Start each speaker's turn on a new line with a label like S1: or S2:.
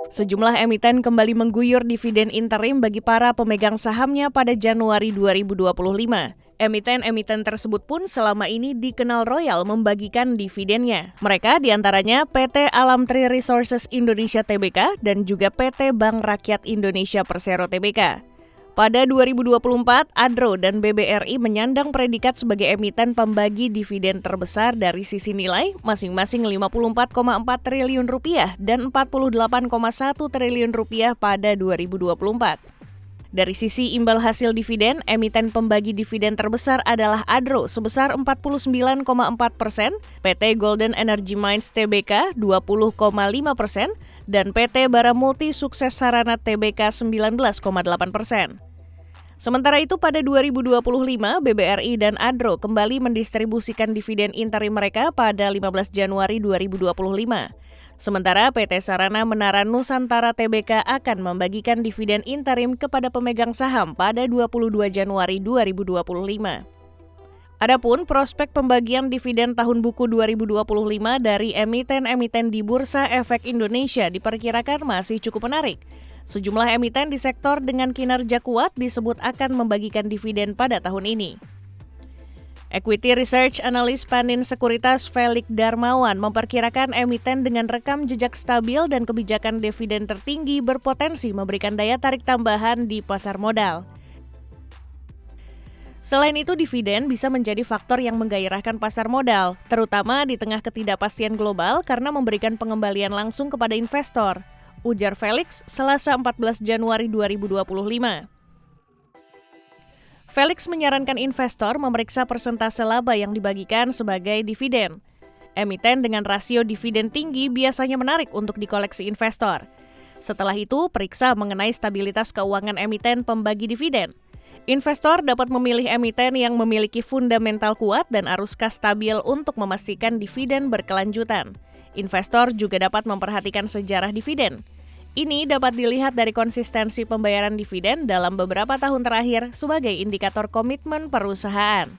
S1: Sejumlah emiten kembali mengguyur dividen interim bagi para pemegang sahamnya pada Januari 2025. Emiten-emiten tersebut pun selama ini dikenal royal membagikan dividennya. Mereka diantaranya PT Alam Tri Resources Indonesia Tbk dan juga PT Bank Rakyat Indonesia Persero Tbk. Pada 2024, Adro dan BBRI menyandang predikat sebagai emiten pembagi dividen terbesar dari sisi nilai, masing-masing Rp54,4 triliun dan Rp48,1 triliun pada 2024. Dari sisi imbal hasil dividen, emiten pembagi dividen terbesar adalah Adro sebesar 49,4%, PT Golden Energy Mines Tbk 20,5%, dan PT Bara Multi Sukses Sarana Tbk 19,8%. Sementara itu pada 2025, BBRI dan Adro kembali mendistribusikan dividen interim mereka pada 15 Januari 2025. Sementara PT Sarana Menara Nusantara Tbk akan membagikan dividen interim kepada pemegang saham pada 22 Januari 2025. Adapun prospek pembagian dividen tahun buku 2025 dari emiten-emiten di Bursa Efek Indonesia diperkirakan masih cukup menarik. Sejumlah emiten di sektor dengan kinerja kuat disebut akan membagikan dividen pada tahun ini. Equity Research Analyst Panin Sekuritas Felix Darmawan memperkirakan emiten dengan rekam jejak stabil dan kebijakan dividen tertinggi berpotensi memberikan daya tarik tambahan di pasar modal. Selain itu, dividen bisa menjadi faktor yang menggairahkan pasar modal, terutama di tengah ketidakpastian global karena memberikan pengembalian langsung kepada investor, ujar Felix Selasa 14 Januari 2025. Felix menyarankan investor memeriksa persentase laba yang dibagikan sebagai dividen. Emiten dengan rasio dividen tinggi biasanya menarik untuk dikoleksi investor. Setelah itu, periksa mengenai stabilitas keuangan emiten pembagi dividen. Investor dapat memilih emiten yang memiliki fundamental kuat dan arus kas stabil untuk memastikan dividen berkelanjutan. Investor juga dapat memperhatikan sejarah dividen. Ini dapat dilihat dari konsistensi pembayaran dividen dalam beberapa tahun terakhir sebagai indikator komitmen perusahaan.